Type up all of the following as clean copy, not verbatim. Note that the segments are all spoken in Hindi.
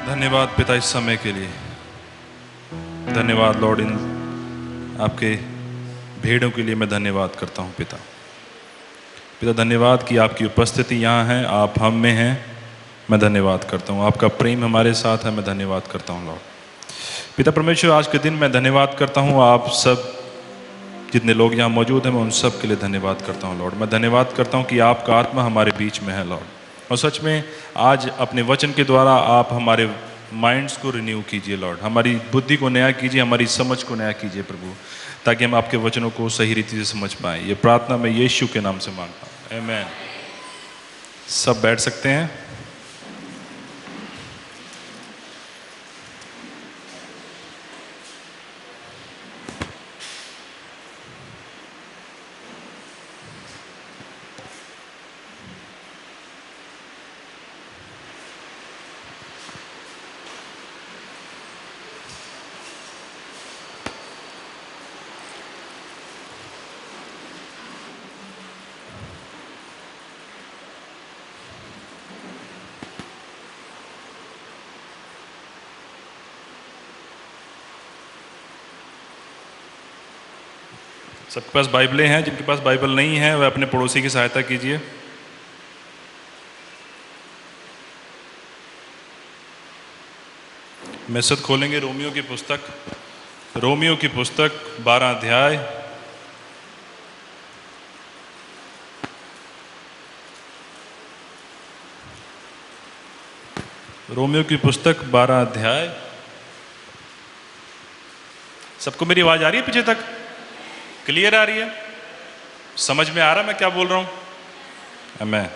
धन्यवाद पिता इस समय के लिए। धन्यवाद लॉर्ड, इन आपके भेड़ों के लिए मैं धन्यवाद करता हूँ पिता। पिता धन्यवाद कि आपकी उपस्थिति यहाँ है, आप हम में हैं। मैं धन्यवाद करता हूँ, आपका प्रेम हमारे साथ है। मैं धन्यवाद करता हूँ लॉर्ड। पिता परमेश्वर, आज के दिन मैं धन्यवाद करता हूँ, आप सब जितने लोग यहाँ मौजूद हैं मैं उन सब के लिए धन्यवाद करता हूँ लॉर्ड। मैं धन्यवाद करता हूँ कि आपका आत्मा हमारे बीच में है लॉर्ड, और सच में आज अपने वचन के द्वारा आप हमारे माइंड्स को रिन्यू कीजिए लॉर्ड, हमारी बुद्धि को नया कीजिए, हमारी समझ को नया कीजिए प्रभु, ताकि हम आपके वचनों को सही रीति से समझ पाएँ। ये प्रार्थना मैं यीशु के नाम से मांगता हूँ, आमीन। सब बैठ सकते हैं। सबके पास बाइबलें हैं? जिनके पास बाइबल नहीं है वह अपने पड़ोसी की सहायता कीजिए। मैं सब खोलेंगे रोमियो की पुस्तक, रोमियो की पुस्तक 12 अध्याय। रोमियो की पुस्तक 12 अध्याय। सबको मेरी आवाज आ रही है? पीछे तक क्लियर आ रही है? समझ में आ रहा है मैं क्या बोल रहा हूं? मैं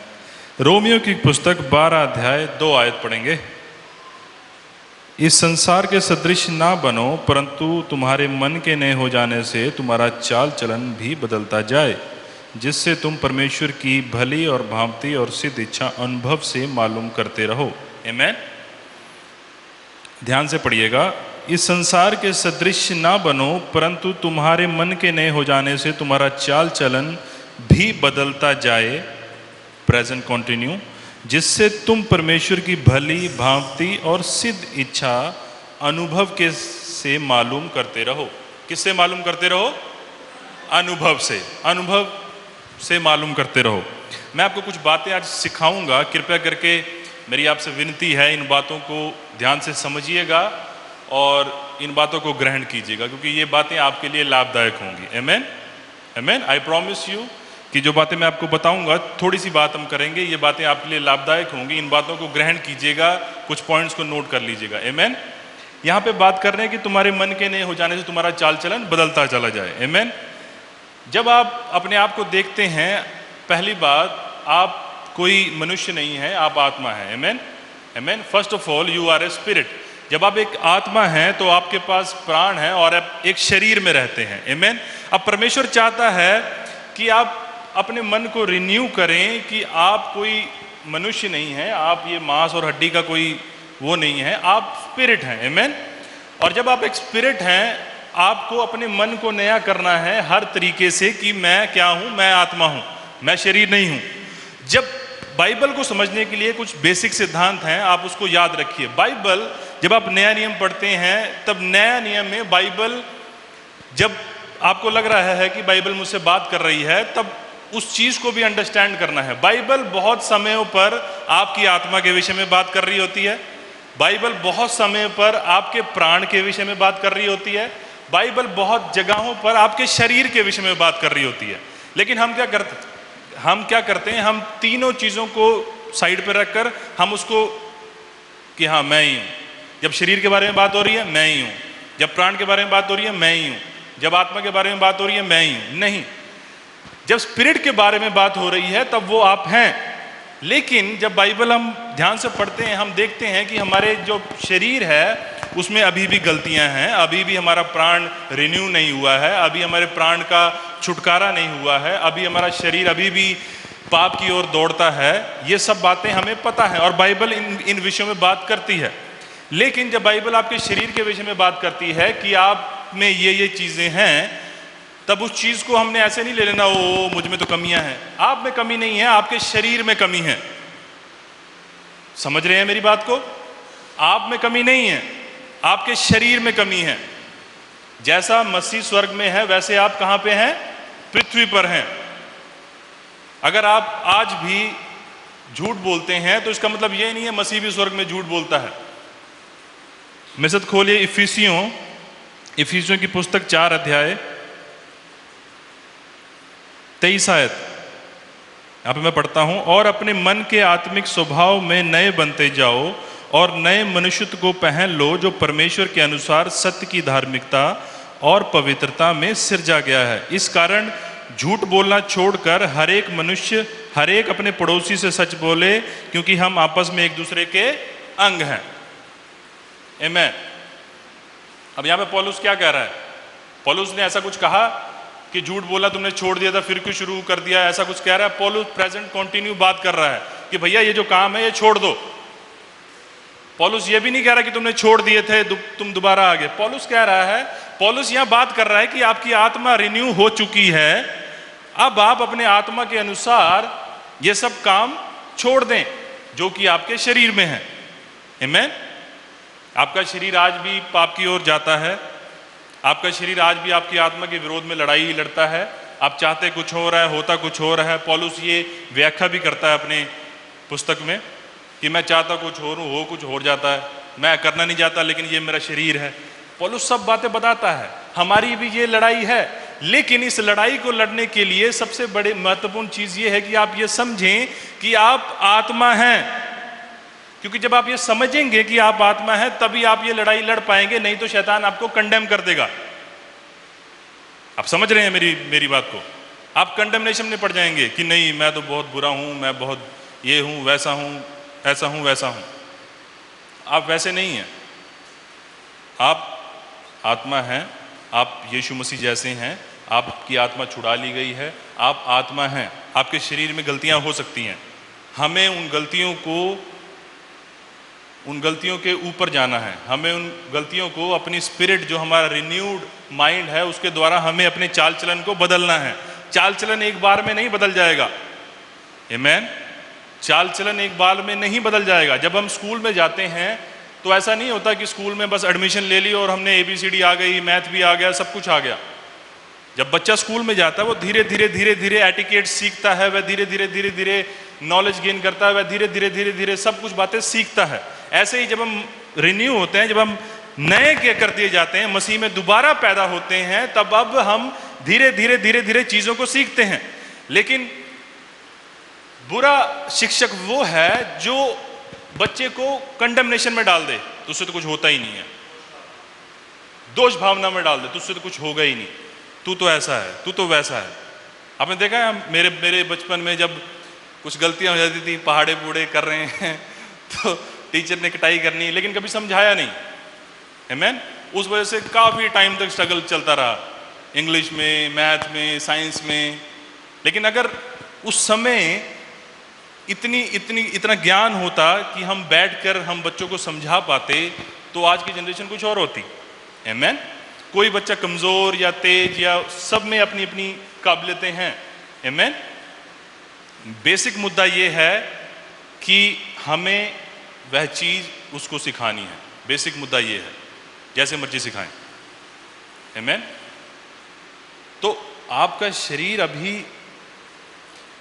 रोमियो की पुस्तक 12 अध्याय 2 आयत पढ़ेंगे। इस संसार के सदृश ना बनो, परंतु तुम्हारे मन के नए हो जाने से तुम्हारा चाल चलन भी बदलता जाए, जिससे तुम परमेश्वर की भली और भांति और सिद्ध इच्छा अनुभव से मालूम करते रहो। आमीन। ध्यान से पढ़िएगा। इस संसार के सदृश ना बनो, परंतु तुम्हारे मन के नए हो जाने से तुम्हारा चाल चलन भी बदलता जाए, प्रेजेंट कंटिन्यू, जिससे तुम परमेश्वर की भली भांति और सिद्ध इच्छा अनुभव के से मालूम करते रहो। किससे मालूम करते रहो? अनुभव से। अनुभव से मालूम करते रहो। मैं आपको कुछ बातें आज सिखाऊंगा, कृपया करके मेरी आपसे विनती है, इन बातों को ध्यान से समझिएगा और इन बातों को ग्रहण कीजिएगा, क्योंकि ये बातें आपके लिए लाभदायक होंगी। आमीन, आमीन। आई प्रॉमिस यू कि जो बातें मैं आपको बताऊंगा, थोड़ी सी बात हम करेंगे, ये बातें आपके लिए लाभदायक होंगी। इन बातों को ग्रहण कीजिएगा, कुछ पॉइंट्स को नोट कर लीजिएगा। आमीन। यहाँ पे बात कर रहे हैं कि तुम्हारे मन के नए हो जाने से तुम्हारा चाल चलन बदलता चला जाए। आमीन। जब आप अपने आप को देखते हैं, पहली बात, आप कोई मनुष्य नहीं है, आप आत्मा है। आमीन, आमीन। First of all you are a spirit. जब आप एक आत्मा हैं तो आपके पास प्राण है और आप एक शरीर में रहते हैं। आमीन। अब परमेश्वर चाहता है कि आप अपने मन को रिन्यू करें कि आप कोई मनुष्य नहीं है, आप ये मांस और हड्डी का कोई वो नहीं है, आप स्पिरिट हैं। आमीन। और जब आप एक स्पिरिट हैं, आपको अपने मन को नया करना है हर तरीके से कि मैं क्या हूं, मैं आत्मा हूं, मैं शरीर नहीं हूं। जब बाइबल को समझने के लिए कुछ बेसिक सिद्धांत हैं, आप उसको याद रखिए। बाइबल, जब आप नया नियम पढ़ते हैं, तब नया नियम में बाइबल, जब आपको लग रहा है कि बाइबल मुझसे बात कर रही है, तब उस चीज को भी अंडरस्टैंड करना है। बाइबल बहुत समयों पर आपकी आत्मा के विषय में बात कर रही होती है। बाइबल बहुत समय पर आपके प्राण के विषय में बात कर रही होती है। बाइबल बहुत जगहों पर आपके शरीर के विषय में बात कर रही होती है। लेकिन हम क्या करते हैं? हम तीनों चीजों को साइड पर रखकर हम उसको कि हाँ मैं ही हूं। जब शरीर के बारे में बात हो रही है, मैं ही हूं। जब प्राण के बारे में बात हो रही है, मैं ही हूं। जब आत्मा के बारे में बात हो रही है, मैं ही हूं। नहीं, जब स्पिरिट के बारे में बात हो रही है तब वो आप हैं। लेकिन जब बाइबल हम ध्यान से पढ़ते हैं, हम देखते हैं कि हमारे जो शरीर है उसमें अभी भी गलतियां हैं, अभी भी हमारा प्राण रिन्यू नहीं हुआ है, अभी हमारे प्राण का छुटकारा नहीं हुआ है, अभी हमारा शरीर अभी भी पाप की ओर दौड़ता है। ये सब बातें हमें पता है और बाइबल इन विषयों में बात करती है। लेकिन जब बाइबल आपके शरीर के विषय में बात करती है कि आप में ये चीजें हैं, तब उस चीज को हमने ऐसे नहीं ले लेना, ओ मुझ में तो कमियां हैं। आप में कमी नहीं है, आपके शरीर में कमी है। समझ रहे हैं मेरी बात को? आप में कमी नहीं है, आपके शरीर में कमी है। जैसा मसीह स्वर्ग में है वैसे आप कहां पे हैं? पृथ्वी पर हैं। अगर आप आज भी झूठ बोलते हैं तो इसका मतलब यह नहीं है मसीह भी स्वर्ग में झूठ बोलता है। मेरे साथ खोलिए इफिसियों की पुस्तक 4 अध्याय 23 आयत। यहां पे मैं पढ़ता हूं, और अपने मन के आत्मिक स्वभाव में नए बनते जाओ और नए मनुष्यत्व को पहन लो, जो परमेश्वर के अनुसार सत्य की धार्मिकता और पवित्रता में सिरजा गया है। इस कारण झूठ बोलना छोड़कर हर एक मनुष्य, हर एक अपने पड़ोसी से सच बोले, क्योंकि हम आपस में एक दूसरे के अंग हैं। आमीन। अब यहां पे पौलुस क्या कह रहा है? पौलुस ने ऐसा कुछ कहा कि झूठ बोला तुमने छोड़ दिया था फिर क्यों शुरू कर दिया, ऐसा कुछ कह रहा है? पौलुस प्रेजेंट कंटिन्यू बात कर रहा है कि भैया ये जो काम है ये छोड़ दो। पौलुस ये भी नहीं कह रहा कि तुमने छोड़ दिए थे तुम दोबारा आ गए। पौलुस कह रहा है, पौलुस यहां बात कर रहा है कि आपकी आत्मा रिन्यू हो चुकी है, अब आप अपने आत्मा के अनुसार ये सब काम छोड़ दें जो कि आपके शरीर में है। आमीन। आपका शरीर आज भी पाप की ओर जाता है, आपका शरीर आज भी आपकी आत्मा के विरोध में लड़ाई लड़ता है। आप चाहते कुछ हो रहा है, होता कुछ हो रहा है। पौलुस ये व्याख्या भी करता है अपने पुस्तक में कि मैं चाहता कुछ हो रहा हूं, हो कुछ हो जाता है, मैं करना नहीं चाहता लेकिन ये मेरा शरीर है। पौलुस सब बातें बताता है। हमारी भी ये लड़ाई है, लेकिन इस लड़ाई को लड़ने के लिए सबसे बड़ी महत्वपूर्ण चीज ये है कि आप ये समझें कि आप आत्मा हैं। क्योंकि जब आप ये समझेंगे कि आप आत्मा हैं तभी आप ये लड़ाई लड़ पाएंगे, नहीं तो शैतान आपको कंडेम कर देगा। आप समझ रहे हैं मेरी बात को? आप कंडेमनेशन में पड़ जाएंगे कि नहीं मैं तो बहुत बुरा हूं, मैं बहुत ये हूं, वैसा हूं, ऐसा हूं, वैसा हूं। आप वैसे नहीं हैं। आप आत्मा हैं, आप यीशु मसीह जैसे हैं, आपकी आत्मा छुड़ा ली गई है, आप आत्मा हैं। आपके शरीर में गलतियां हो सकती हैं, हमें उन गलतियों के ऊपर जाना है। हमें उन गलतियों को अपनी स्पिरिट, जो हमारा रिन्यूड माइंड है, उसके द्वारा हमें अपने चाल चलन को बदलना है। चाल चलन एक बार में नहीं बदल जाएगा। आमीन। चाल चलन एक बार में नहीं बदल जाएगा। जब हम स्कूल में जाते हैं तो ऐसा नहीं होता कि स्कूल में बस एडमिशन ले ली और हमने ABCD आ गई, मैथ भी आ गया, सब कुछ आ गया। जब बच्चा स्कूल में जाता है वो धीरे धीरे एटिकेट सीखता है, वह धीरे धीरे नॉलेज गेन करता है, वह धीरे धीरे सब कुछ बातें सीखता है। ऐसे ही जब हम रिन्यू होते हैं, जब हम नए के कर दिए जाते हैं, मसीह में दोबारा पैदा होते हैं, तब अब हम धीरे धीरे चीजों को सीखते हैं। लेकिन बुरा शिक्षक वो है जो बच्चे को कंडेमनेशन में डाल दे, तुझसे तो कुछ होता ही नहीं है, दोष भावना में डाल दे, तुझसे तो कुछ होगा ही नहीं, तू तो ऐसा है, तू तो वैसा है। आपने देखा है मेरे बचपन में जब कुछ गलतियां हो जाती थी, पहाड़े बूढ़े कर रहे हैं तो टीचर ने कटाई करनी, लेकिन कभी समझाया नहीं। आमीन। उस वजह से काफी टाइम तक स्ट्रगल चलता रहा, इंग्लिश में, मैथ में, साइंस में। लेकिन अगर उस समय इतना ज्ञान होता कि हम बैठकर हम बच्चों को समझा पाते, तो आज की जनरेशन कुछ और होती। आमीन। कोई बच्चा कमजोर या तेज या सब में अपनी अपनी काबिलियतें हैं। आमीन। बेसिक मुद्दा यह है कि हमें वह चीज उसको सिखानी है। बेसिक मुद्दा यह है, जैसे मर्जी सिखाएं। आमीन। तो आपका शरीर अभी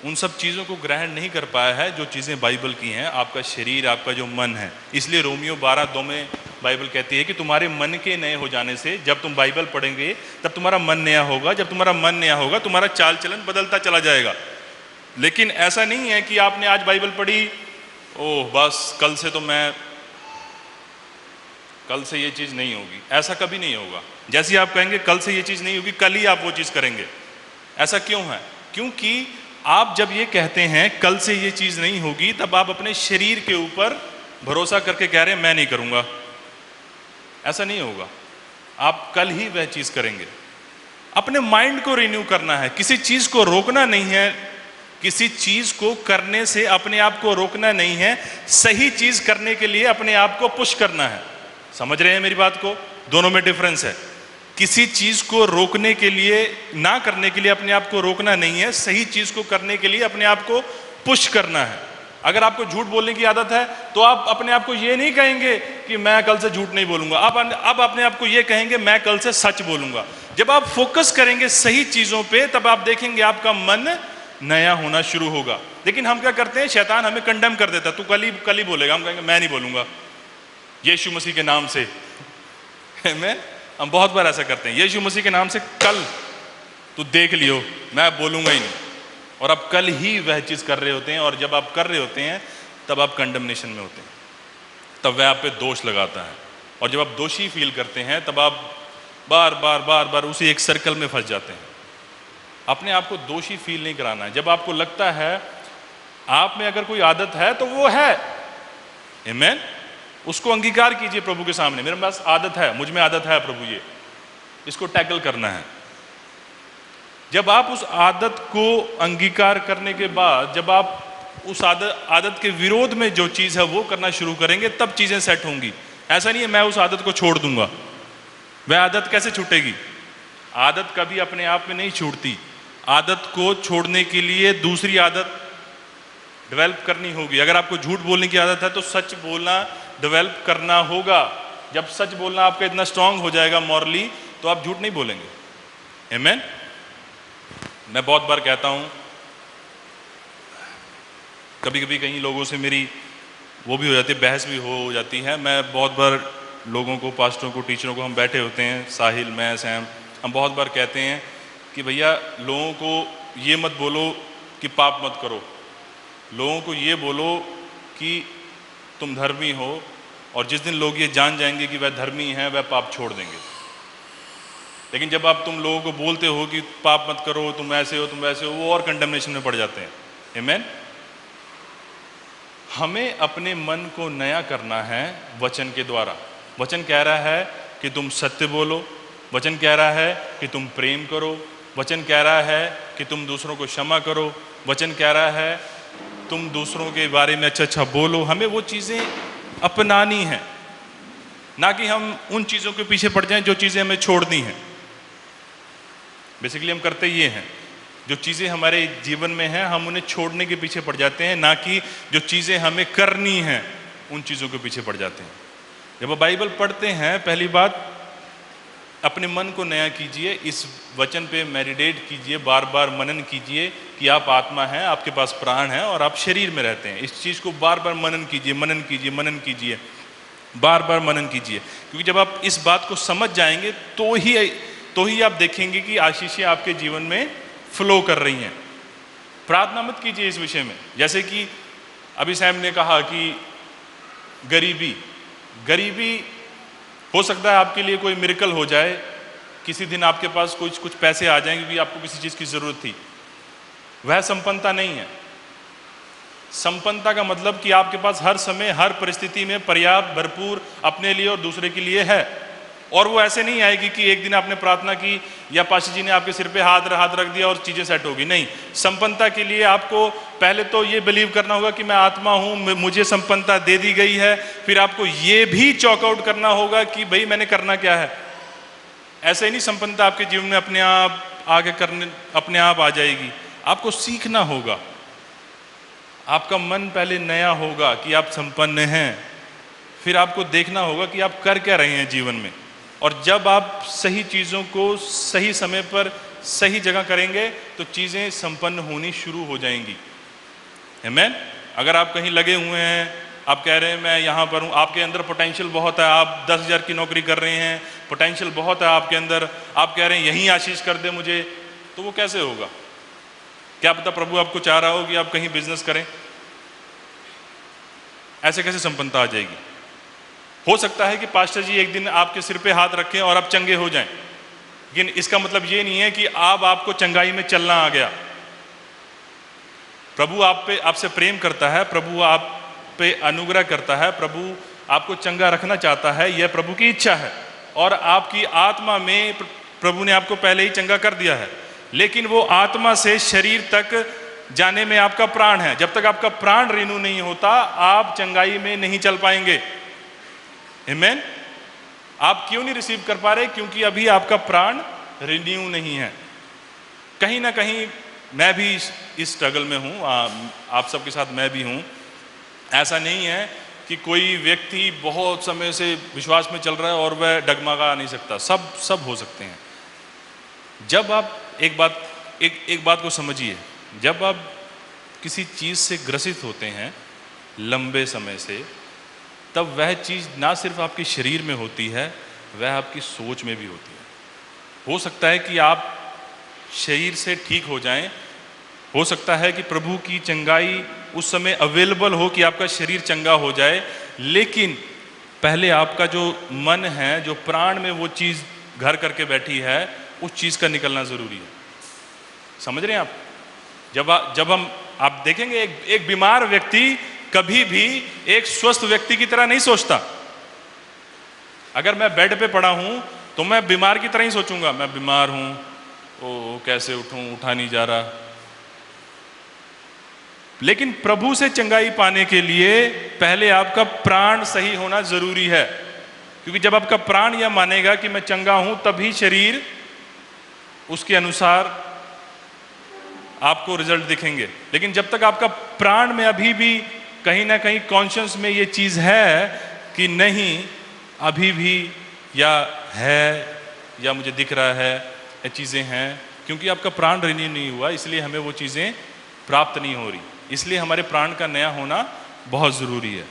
उन सब चीज़ों को ग्रहण नहीं कर पाया है जो चीज़ें बाइबल की हैं। आपका शरीर, आपका जो मन है, इसलिए रोमियो 12:2 में बाइबल कहती है कि तुम्हारे मन के नए हो जाने से, जब तुम बाइबल पढ़ेंगे तब तुम्हारा मन नया होगा, जब तुम्हारा मन नया होगा तुम्हारा चाल चलन बदलता चला जाएगा। लेकिन ऐसा नहीं है कि आपने आज बाइबल पढ़ी, ओह बस कल से ये चीज़ नहीं होगी। ऐसा कभी नहीं होगा। जैसे आप कहेंगे कल से ये चीज़ नहीं होगी, कल ही आप वो चीज़ करेंगे। ऐसा क्यों है? क्योंकि आप जब ये कहते हैं कल से ये चीज नहीं होगी, तब आप अपने शरीर के ऊपर भरोसा करके कह रहे हैं मैं नहीं करूंगा। ऐसा नहीं होगा। आप कल ही वह चीज करेंगे। अपने माइंड को रिन्यू करना है, किसी चीज को रोकना नहीं है, किसी चीज को करने से अपने आप को रोकना नहीं है, सही चीज करने के लिए अपने आप को पुश करना है। समझ रहे हैं मेरी बात को? दोनों में डिफरेंस है। किसी चीज को रोकने के लिए, ना करने के लिए अपने आप को रोकना नहीं है, सही चीज को करने के लिए अपने आप को पुश करना है। अगर आपको झूठ बोलने की आदत है तो आप अपने आप को ये नहीं कहेंगे कि मैं कल से झूठ नहीं बोलूंगा, आप अपने आप को ये कहेंगे मैं कल से सच बोलूंगा। जब आप फोकस करेंगे सही चीजों पे तब आप देखेंगे आपका मन नया होना शुरू होगा। लेकिन हम क्या करते हैं, शैतान हमें कंडेम कर देता है, तू कल ही बोलेगा, हम कहेंगे मैं नहीं बोलूंगा यीशु मसीह के नाम से। हम बहुत बार ऐसा करते हैं, यीशु मसीह के नाम से कल तू देख लियो, मैं बोलूंगा ही नहीं, और आप कल ही वह चीज कर रहे होते हैं। और जब आप कर रहे होते हैं तब आप कंडमनेशन में होते हैं, तब वह आप पे दोष लगाता है, और जब आप दोषी फील करते हैं तब आप बार बार उसी एक सर्कल में फंस जाते हैं। अपने आप को दोषी फील नहीं कराना है। जब आपको लगता है आप में अगर कोई आदत है तो वो है, आमीन, उसको अंगीकार कीजिए प्रभु के सामने, मेरे पास आदत है, मुझ में आदत है प्रभु, ये इसको टैकल करना है। जब आप उस आदत को अंगीकार करने के बाद, जब आप उस आदत के विरोध में जो चीज है वो करना शुरू करेंगे, तब चीजें सेट होंगी। ऐसा नहीं है मैं उस आदत को छोड़ दूंगा, वह आदत कैसे छूटेगी? आदत कभी अपने आप में नहीं छूटती। आदत को छोड़ने के लिए दूसरी आदत डेवलप करनी होगी। अगर आपको झूठ बोलने की आदत है तो सच बोलना डेवलप करना होगा। जब सच बोलना आपका इतना स्ट्रांग हो जाएगा मॉरली, तो आप झूठ नहीं बोलेंगे। आमीन। मैं बहुत बार कहता हूं, कभी कभी कई लोगों से मेरी वो भी हो जाती है, बहस भी हो जाती है। मैं बहुत बार लोगों को, पास्टरों को, टीचरों को, हम बैठे होते हैं, साहिल, मैं, सैम, हम बहुत बार कहते हैं कि भैया लोगों को ये मत बोलो कि पाप मत करो, लोगों को ये बोलो कि तुम धर्मी हो, और जिस दिन लोग ये जान जाएंगे कि वह धर्मी हैं वह पाप छोड़ देंगे। लेकिन जब आप तुम लोगों को बोलते हो कि पाप मत करो, तुम ऐसे हो, तुम वैसे हो, वो और कंडेमनेशन में पड़ जाते हैं। आमीन। हमें अपने मन को नया करना है वचन के द्वारा। वचन कह रहा है कि तुम सत्य बोलो, वचन कह रहा है कि तुम प्रेम करो, वचन कह रहा है कि तुम दूसरों को क्षमा करो, वचन कह रहा है तुम दूसरों के बारे में अच्छा अच्छा बोलो। हमें वो चीज़ें अपनानी हैं, ना कि हम उन चीज़ों के पीछे पड़ जाएं जो चीज़ें हमें छोड़नी हैं। बेसिकली हम करते ये हैं, जो चीज़ें हमारे जीवन में हैं हम उन्हें छोड़ने के पीछे पड़ जाते हैं, ना कि जो चीज़ें हमें करनी हैं उन चीज़ों के पीछे पड़ जाते हैं। जब आप बाइबल पढ़ते हैं, पहली बात अपने मन को नया कीजिए, इस वचन पे मेडिटेट कीजिए, बार बार मनन कीजिए कि आप आत्मा हैं, आपके पास प्राण है और आप शरीर में रहते हैं। इस चीज़ को बार बार मनन कीजिए, मनन कीजिए, मनन कीजिए, बार बार मनन कीजिए। क्योंकि जब आप इस बात को समझ जाएंगे तो ही आप देखेंगे कि आशीषें आपके जीवन में फ्लो कर रही हैं। प्रार्थना मत कीजिए इस विषय में, जैसे कि अभी सैम ने कहा कि गरीबी हो सकता है आपके लिए कोई मिरेकल हो जाए, किसी दिन आपके पास कुछ पैसे आ जाएंगे क्योंकि आपको किसी चीज़ की ज़रूरत थी। वह संपन्नता नहीं है। संपन्नता का मतलब कि आपके पास हर समय, हर परिस्थिति में पर्याप्त, भरपूर अपने लिए और दूसरे के लिए है। और वो ऐसे नहीं आएगी कि एक दिन आपने प्रार्थना की या पाशी जी ने आपके सिर पे हाथ रख दिया और चीज़ें सेट होगी। नहीं, संपन्नता के लिए आपको पहले तो ये बिलीव करना होगा कि मैं आत्मा हूँ, मुझे संपन्नता दे दी गई है। फिर आपको ये भी चॉकआउट करना होगा कि भाई मैंने करना क्या है। ऐसे ही नहीं संपन्नता आपके जीवन में अपने आप आ जाएगी। आपको सीखना होगा, आपका मन पहले नया होगा कि आप संपन्न हैं, फिर आपको देखना होगा कि आप कर क्या रहे हैं जीवन में। और जब आप सही चीज़ों को सही समय पर सही जगह करेंगे तो चीज़ें संपन्न होनी शुरू हो जाएंगी। आमीन। अगर आप कहीं लगे हुए हैं, आप कह रहे हैं मैं यहाँ पर हूँ, आपके अंदर पोटेंशियल बहुत है, आप 10,000 की नौकरी कर रहे हैं, पोटेंशियल बहुत है आपके अंदर, आप कह रहे हैं यहीं आशीष कर दे मुझे, तो वो कैसे होगा? क्या पता प्रभु आपको चाह रहा हो कि आप कहीं बिजनेस करें? ऐसे कैसे संपन्नता आ जाएगी? हो सकता है कि पास्टर जी एक दिन आपके सिर पे हाथ रखें और आप चंगे हो जाएं, लेकिन इसका मतलब ये नहीं है कि आपको चंगाई में चलना आ गया। प्रभु आपसे प्रेम करता है, प्रभु आप पे अनुग्रह करता है, प्रभु आपको चंगा रखना चाहता है, यह प्रभु की इच्छा है। और आपकी आत्मा में प्रभु ने आपको पहले ही चंगा कर दिया है, लेकिन वो आत्मा से शरीर तक जाने में आपका प्राण है। जब तक आपका प्राण रिन्यू नहीं होता आप चंगाई में नहीं चल पाएंगे। आमीन। आप क्यों नहीं रिसीव कर पा रहे? क्योंकि अभी आपका प्राण रिन्यू नहीं है। कहीं ना कहीं मैं भी इस स्ट्रगल में हूँ, आप सबके साथ मैं भी हूँ ऐसा नहीं है कि कोई व्यक्ति बहुत समय से विश्वास में चल रहा है और वह डगमगा नहीं सकता। सब हो सकते हैं। जब आप एक बात को समझिए, जब आप किसी चीज़ से ग्रसित होते हैं लंबे समय से, तब वह चीज़ ना सिर्फ आपके शरीर में होती है, वह आपकी सोच में भी होती है। हो सकता है कि आप शरीर से ठीक हो जाएं, हो सकता है कि प्रभु की चंगाई उस समय अवेलेबल हो कि आपका शरीर चंगा हो जाए, लेकिन पहले आपका जो मन है, जो प्राण में वो चीज़ घर करके बैठी है, उस चीज़ का निकलना ज़रूरी है। समझ रहे हैं आप? जब आप देखेंगे एक बीमार व्यक्ति कभी भी एक स्वस्थ व्यक्ति की तरह नहीं सोचता। अगर मैं बेड पे पड़ा हूं तो मैं बीमार की तरह ही सोचूंगा, मैं बीमार हूं, ओ कैसे उठूं, उठा नहीं जा रहा। लेकिन प्रभु से चंगाई पाने के लिए पहले आपका प्राण सही होना जरूरी है, क्योंकि जब आपका प्राण यह मानेगा कि मैं चंगा हूं, तभी शरीर उसके अनुसार आपको रिजल्ट दिखेंगे। लेकिन जब तक आपका प्राण में अभी भी कहीं ना कहीं कॉन्शियस में ये चीज है कि नहीं, अभी भी या है या मुझे दिख रहा है, ये चीजें हैं, क्योंकि आपका प्राण रिन्यू नहीं हुआ, इसलिए हमें वो चीजें प्राप्त नहीं हो रही। इसलिए हमारे प्राण का नया होना बहुत जरूरी है।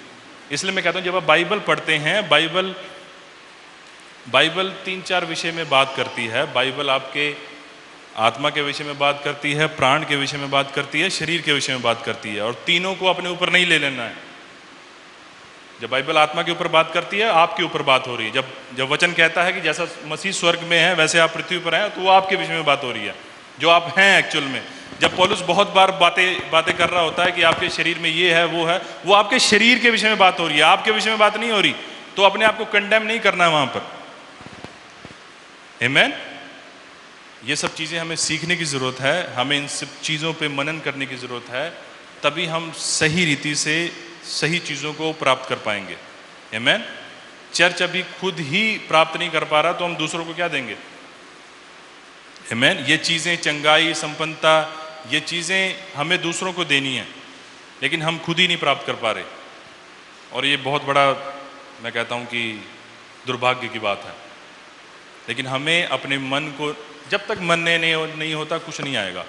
इसलिए मैं कहता हूं, जब आप बाइबल पढ़ते हैं, बाइबल 3-4 विषय में बात करती है। बाइबल आपके आत्मा के विषय में बात करती है, प्राण के विषय में बात करती है, शरीर के विषय में बात करती है, और तीनों को अपने ऊपर नहीं ले लेना है। जब बाइबल आत्मा के ऊपर बात करती है, आपके ऊपर बात हो रही है। जब वचन कहता है कि जैसा मसीह स्वर्ग में है वैसे आप पृथ्वी पर हैं, तो वो आपके विषय में बात हो रही है, जो आप हैं एक्चुअल में। जब पौलुस बहुत बार बातें कर रहा होता है कि आपके शरीर में ये है, वो आपके शरीर के विषय में बात हो रही है, आपके विषय में बात नहीं हो रही। तो अपने आप को कंडेम नहीं करना है वहां पर। आमीन। ये सब चीजें हमें सीखने की जरूरत है, हमें इन सब चीजों पे मनन करने की जरूरत है, तभी हम सही रीति से सही चीजों को प्राप्त कर पाएंगे। आमीन। चर्च अभी खुद ही प्राप्त नहीं कर पा रहा, तो हम दूसरों को क्या देंगे? आमीन। ये चीजें, चंगाई, संपन्नता, ये चीजें हमें दूसरों को देनी है, लेकिन हम खुद ही नहीं प्राप्त कर पा रहे। और ये बहुत बड़ा, मैं कहता हूं कि दुर्भाग्य की बात है। लेकिन हमें अपने मन को, जब तक मन नया नहीं होता कुछ नहीं आएगा।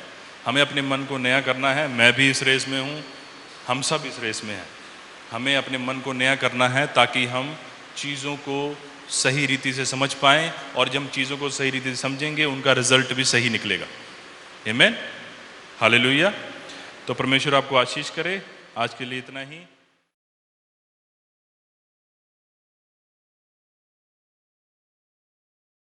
हमें अपने मन को नया करना है। मैं भी इस रेस में हूँ, हम सब इस रेस में हैं। हमें अपने मन को नया करना है ताकि हम चीज़ों को सही रीति से समझ पाएं, और जब हम चीज़ों को सही रीति से समझेंगे उनका रिजल्ट भी सही निकलेगा। आमीन। हालेलुया। तो परमेश्वर आपको आशीष करे। आज के लिए इतना ही।